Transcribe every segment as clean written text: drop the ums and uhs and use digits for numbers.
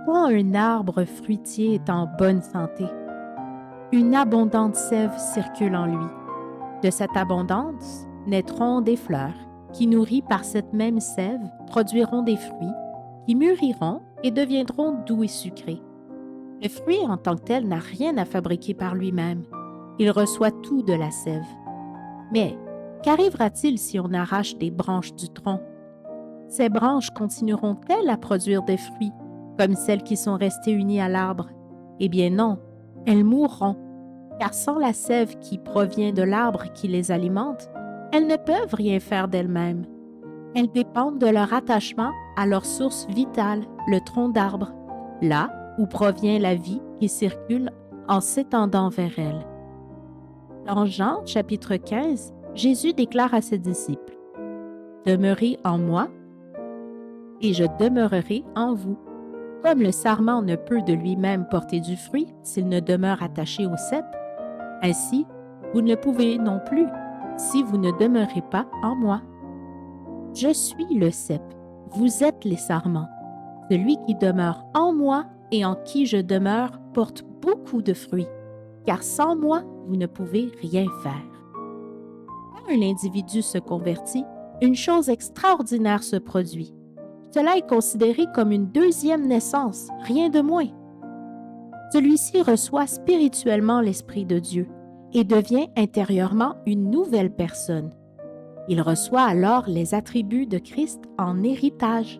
Pourquoi un arbre fruitier est en bonne santé? Une abondante sève circule en lui. De cette abondance naîtront des fleurs, qui nourries par cette même sève produiront des fruits, qui mûriront et deviendront doux et sucrés. Le fruit en tant que tel n'a rien à fabriquer par lui-même. Il reçoit tout de la sève. Mais qu'arrivera-t-il si on arrache des branches du tronc? Ces branches continueront-elles à produire des fruits, comme celles qui sont restées unies à l'arbre? Eh bien non, elles mourront, car sans la sève qui provient de l'arbre qui les alimente, elles ne peuvent rien faire d'elles-mêmes. Elles dépendent de leur attachement à leur source vitale, le tronc d'arbre, là où provient la vie qui circule en s'étendant vers elles. Dans Jean chapitre 15, Jésus déclare à ses disciples: « Demeurez en moi, et je demeurerai en vous. Comme le sarment ne peut de lui-même porter du fruit s'il ne demeure attaché au cep, ainsi vous ne le pouvez non plus si vous ne demeurez pas en moi. Je suis le cep, vous êtes les sarments. Celui qui demeure en moi et en qui je demeure porte beaucoup de fruits, car sans moi, vous ne pouvez rien faire. » Quand un individu se convertit, une chose extraordinaire se produit. Cela est considéré comme une deuxième naissance, rien de moins. Celui-ci reçoit spirituellement l'Esprit de Dieu et devient intérieurement une nouvelle personne. Il reçoit alors les attributs de Christ en héritage.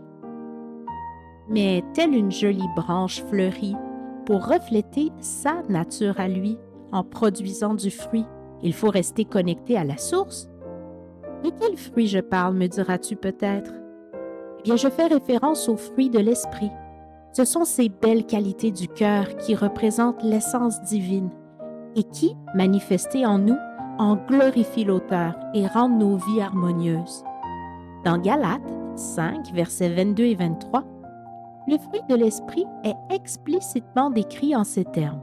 Mais telle une jolie branche fleurie, pour refléter sa nature à lui en produisant du fruit, il faut rester connecté à la source. De quel fruit je parle, me diras-tu peut-être? Eh bien, je fais référence aux fruits de l'esprit. Ce sont ces belles qualités du cœur qui représentent l'essence divine et qui, manifestées en nous, en glorifient l'auteur et rendent nos vies harmonieuses. Dans Galates 5, versets 22 et 23, le fruit de l'esprit est explicitement décrit en ces termes.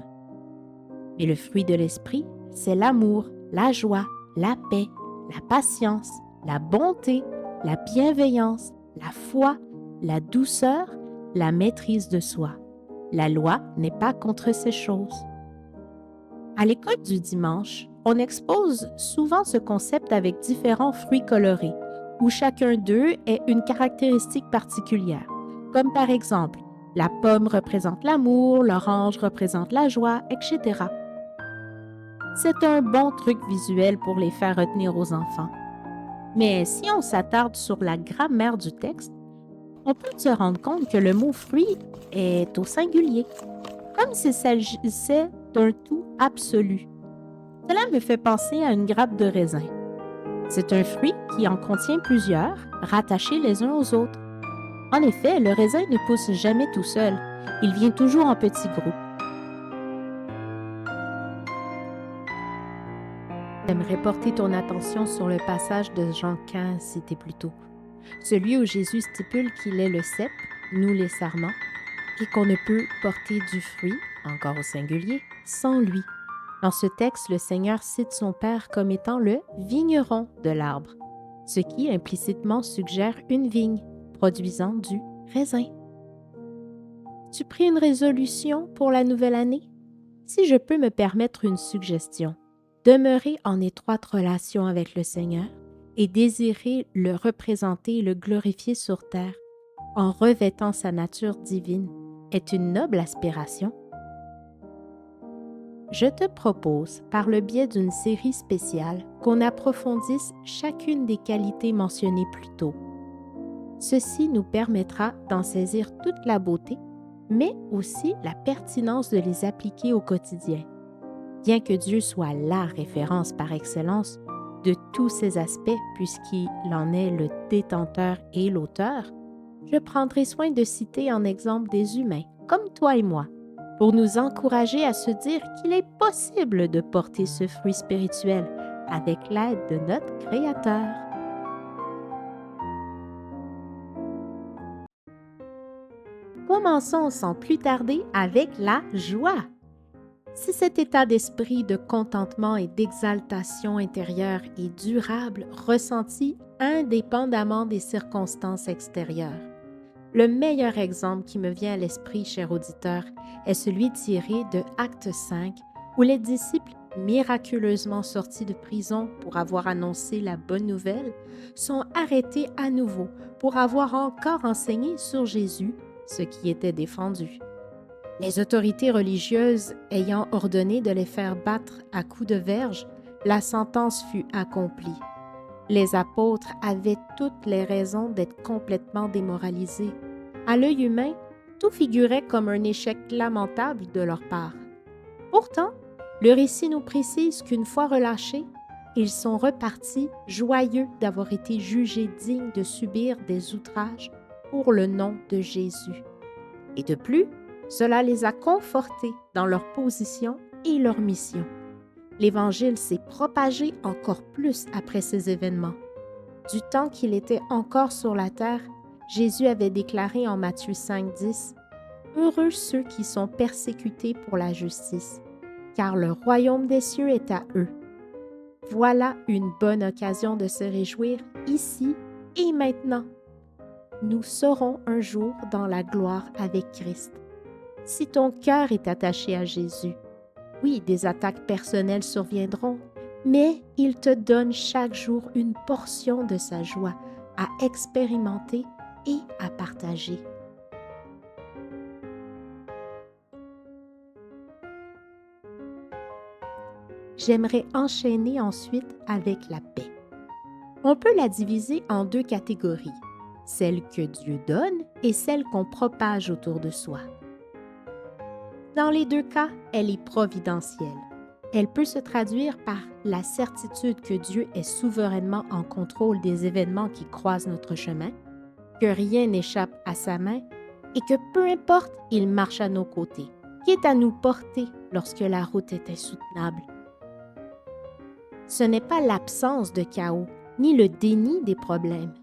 Mais le fruit de l'esprit, c'est l'amour, la joie, la paix, la patience, la bonté, la bienveillance, la foi, la douceur, la maîtrise de soi. La loi n'est pas contre ces choses. À l'école du dimanche, on expose souvent ce concept avec différents fruits colorés, où chacun d'eux est une caractéristique particulière, comme par exemple, la pomme représente l'amour, l'orange représente la joie, etc. C'est un bon truc visuel pour les faire retenir aux enfants. Mais si on s'attarde sur la grammaire du texte, on peut se rendre compte que le mot fruit est au singulier, comme s'il s'agissait d'un tout absolu. Cela me fait penser à une grappe de raisin. C'est un fruit qui en contient plusieurs, rattachés les uns aux autres. En effet, le raisin ne pousse jamais tout seul, il vient toujours en petits groupes. J'aimerais porter ton attention sur le passage de Jean 15 cité plus tôt, celui où Jésus stipule qu'il est le cep, nous les sarments, et qu'on ne peut porter du fruit, encore au singulier, sans lui. Dans ce texte, le Seigneur cite son Père comme étant le vigneron de l'arbre, ce qui implicitement suggère une vigne produisant du raisin. Tu pris une résolution pour la nouvelle année? Si je peux me permettre une suggestion, demeurez en étroite relation avec le Seigneur et désirez le représenter et le glorifier sur terre en revêtant sa nature divine est une noble aspiration. Je te propose, par le biais d'une série spéciale, qu'on approfondisse chacune des qualités mentionnées plus tôt. Ceci nous permettra d'en saisir toute la beauté, mais aussi la pertinence de les appliquer au quotidien. Bien que Dieu soit la référence par excellence de tous ces aspects, puisqu'il en est le détenteur et l'auteur, je prendrai soin de citer en exemple des humains, comme toi et moi, pour nous encourager à se dire qu'il est possible de porter ce fruit spirituel avec l'aide de notre Créateur. Commençons sans plus tarder avec la joie. Si cet état d'esprit de contentement et d'exaltation intérieure est durable, ressenti indépendamment des circonstances extérieures, Le meilleur exemple qui me vient à l'esprit, cher auditeur, est celui tiré de Acte 5, où les disciples, miraculeusement sortis de prison pour avoir annoncé la bonne nouvelle, sont arrêtés à nouveau pour avoir encore enseigné sur Jésus, ce qui était défendu. Les autorités religieuses ayant ordonné de les faire battre à coups de verge, la sentence fut accomplie. Les apôtres avaient toutes les raisons d'être complètement démoralisés. À l'œil humain, tout figurait comme un échec lamentable de leur part. Pourtant, le récit nous précise qu'une fois relâchés, ils sont repartis joyeux d'avoir été jugés dignes de subir des outrages pour le nom de Jésus. Et de plus, cela les a confortés dans leur position et leur mission. L'Évangile s'est propagé encore plus après ces événements. Du temps qu'il était encore sur la terre, Jésus avait déclaré en Matthieu 5,10 « Heureux ceux qui sont persécutés pour la justice, car le royaume des cieux est à eux. » Voilà une bonne occasion de se réjouir ici et maintenant. Nous serons un jour dans la gloire avec Christ. Si ton cœur est attaché à Jésus, oui, des attaques personnelles surviendront, mais il te donne chaque jour une portion de sa joie à expérimenter et à partager. J'aimerais enchaîner ensuite avec la paix. On peut la diviser en deux catégories, celle que Dieu donne et celle qu'on propage autour de soi. Dans les deux cas, elle est providentielle. Elle peut se traduire par la certitude que Dieu est souverainement en contrôle des événements qui croisent notre chemin, que rien n'échappe à sa main et que peu importe, il marche à nos côtés, quitte à nous porter lorsque la route est insoutenable. Ce n'est pas l'absence de chaos, ni le déni des problèmes,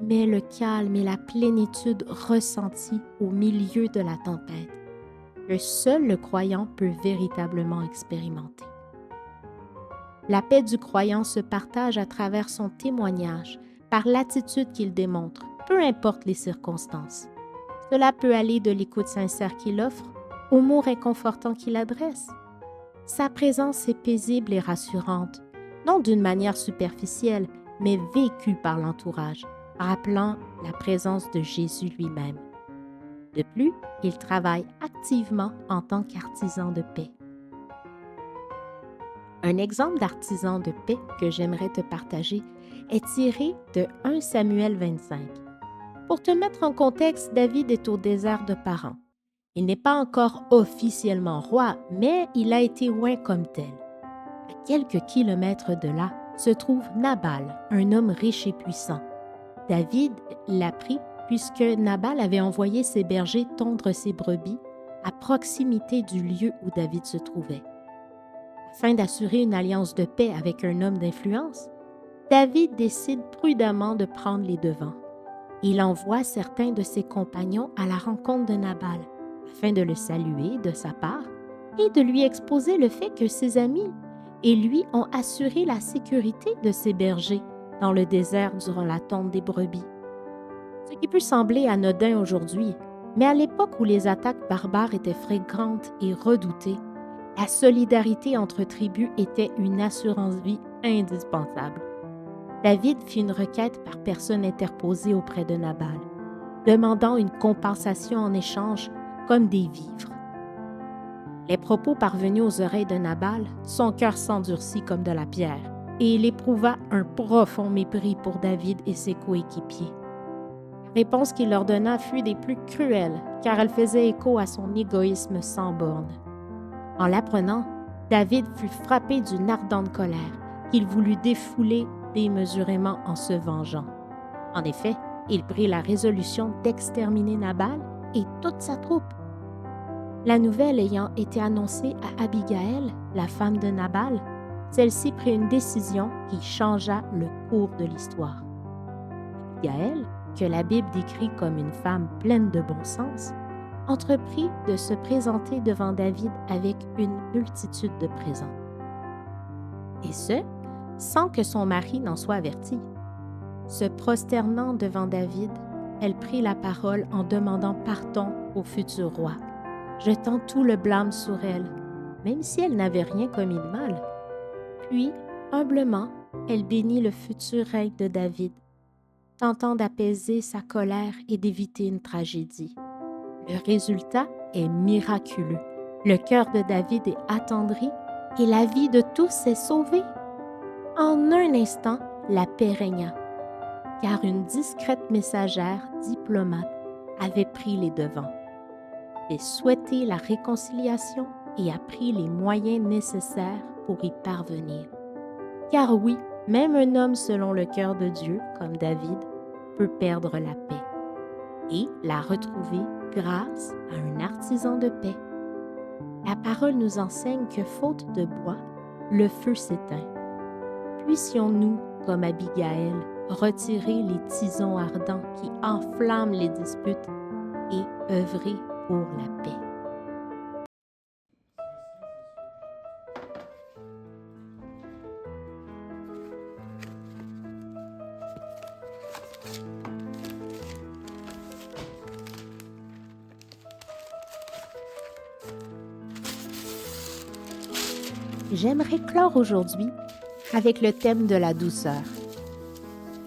mais le calme et la plénitude ressentie au milieu de la tempête, que seul le croyant peut véritablement expérimenter. La paix du croyant se partage à travers son témoignage, par l'attitude qu'il démontre, peu importe les circonstances. Cela peut aller de l'écoute sincère qu'il offre aux mots réconfortants qu'il adresse. Sa présence est paisible et rassurante, non d'une manière superficielle, mais vécue par l'entourage, rappelant la présence de Jésus lui-même. De plus, il travaille activement en tant qu'artisan de paix. Un exemple d'artisan de paix que j'aimerais te partager est tiré de 1 Samuel 25. Pour te mettre en contexte, David est au désert de Paran. Il n'est pas encore officiellement roi, mais il a été oint comme tel. À quelques kilomètres de là se trouve Nabal, un homme riche et puissant. David l'apprit puisque Nabal avait envoyé ses bergers tondre ses brebis à proximité du lieu où David se trouvait. Afin d'assurer une alliance de paix avec un homme d'influence, David décide prudemment de prendre les devants. Il envoie certains de ses compagnons à la rencontre de Nabal, afin de le saluer de sa part et de lui exposer le fait que ses amis et lui ont assuré la sécurité de ses bergers dans le désert durant la tonte des brebis. Ce qui peut sembler anodin aujourd'hui, mais à l'époque où les attaques barbares étaient fréquentes et redoutées, la solidarité entre tribus était une assurance-vie indispensable. David fit une requête par personne interposée auprès de Nabal, demandant une compensation en échange comme des vivres. Les propos parvenus aux oreilles de Nabal, son cœur s'endurcit comme de la pierre, et il éprouva un profond mépris pour David et ses coéquipiers. La réponse qu'il leur donna fut des plus cruelles, car elle faisait écho à son égoïsme sans bornes. En l'apprenant, David fut frappé d'une ardente colère qu'il voulut défouler démesurément en se vengeant. En effet, il prit la résolution d'exterminer Nabal et toute sa troupe. La nouvelle ayant été annoncée à Abigaël, la femme de Nabal, celle-ci prit une décision qui changea le cours de l'histoire. Abigaël, que la Bible décrit comme une femme pleine de bon sens, entreprit de se présenter devant David avec une multitude de présents. Et ce, sans que son mari n'en soit averti. Se prosternant devant David, elle prit la parole en demandant pardon au futur roi, jetant tout le blâme sur elle, même si elle n'avait rien commis de mal. Puis, humblement, elle bénit le futur règne de David, tentant d'apaiser sa colère et d'éviter une tragédie. Le résultat est miraculeux. Le cœur de David est attendri et la vie de tous est sauvée. En un instant, la paix régna, car une discrète messagère diplomate avait pris les devants, avait souhaité la réconciliation et a pris les moyens nécessaires pour y parvenir. Car oui, même un homme selon le cœur de Dieu, comme David, peut perdre la paix et la retrouver grâce à un artisan de paix. La parole nous enseigne que, faute de bois, le feu s'éteint. Puissions-nous, comme Abigaël, retirer les tisons ardents qui enflamment les disputes et œuvrer pour la paix. J'aimerais clore aujourd'hui avec le thème de la douceur.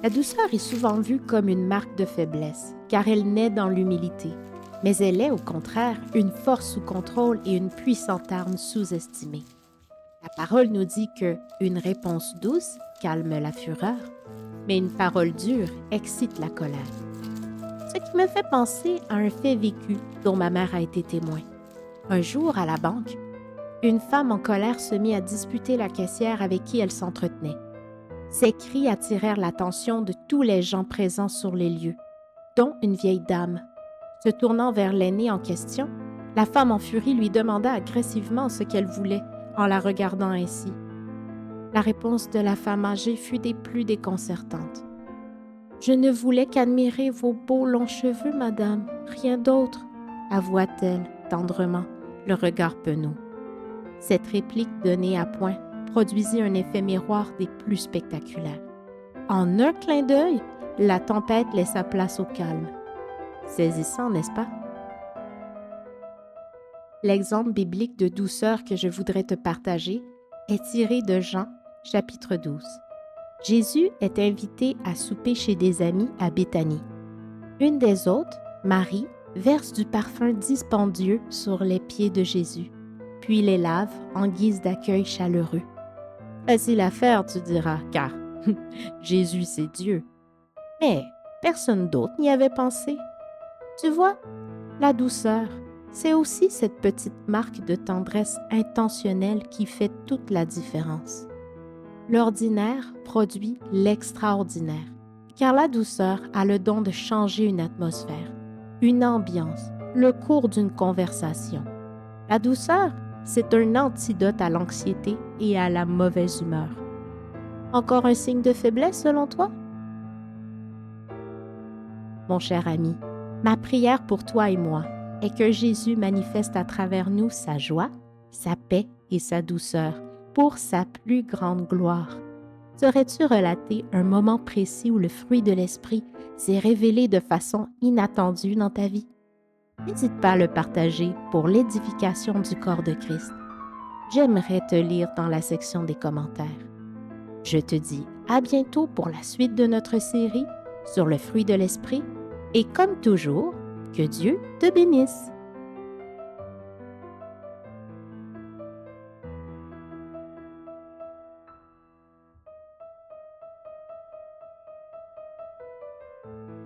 La douceur est souvent vue comme une marque de faiblesse, car elle naît dans l'humilité, mais elle est au contraire une force sous contrôle et une puissante arme sous-estimée. La parole nous dit que une réponse douce calme la fureur, mais une parole dure excite la colère. Ce qui me fait penser à un fait vécu dont ma mère a été témoin. Un jour, à la banque, une femme en colère se mit à disputer la caissière avec qui elle s'entretenait. Ses cris attirèrent l'attention de tous les gens présents sur les lieux, dont une vieille dame. Se tournant vers l'aînée en question, la femme en furie lui demanda agressivement ce qu'elle voulait en la regardant ainsi. La réponse de la femme âgée fut des plus déconcertantes. « Je ne voulais qu'admirer vos beaux longs cheveux, madame, rien d'autre, » avoua-t-elle tendrement, le regard penaud. Cette réplique donnée à point produisit un effet miroir des plus spectaculaires. En un clin d'œil, la tempête laissa place au calme. Saisissant, n'est-ce pas? L'exemple biblique de douceur que je voudrais te partager est tiré de Jean, chapitre 12. Jésus est invité à souper chez des amis à Béthanie. Une des hôtes, Marie, verse du parfum dispendieux sur les pieds de Jésus, puis les lave en guise d'accueil chaleureux. Facile à faire, tu diras, car Jésus c'est Dieu. Mais personne d'autre n'y avait pensé. Tu vois, la douceur, c'est aussi cette petite marque de tendresse intentionnelle qui fait toute la différence. L'ordinaire produit l'extraordinaire, car la douceur a le don de changer une atmosphère, une ambiance, le cours d'une conversation. La douceur, c'est un antidote à l'anxiété et à la mauvaise humeur. Encore un signe de faiblesse selon toi? Mon cher ami, ma prière pour toi et moi est que Jésus manifeste à travers nous sa joie, sa paix et sa douceur pour sa plus grande gloire. Saurais-tu relater un moment précis où le fruit de l'Esprit s'est révélé de façon inattendue dans ta vie? N'hésite pas à le partager pour l'édification du corps de Christ. J'aimerais te lire dans la section des commentaires. Je te dis à bientôt pour la suite de notre série sur le fruit de l'Esprit et comme toujours, que Dieu te bénisse.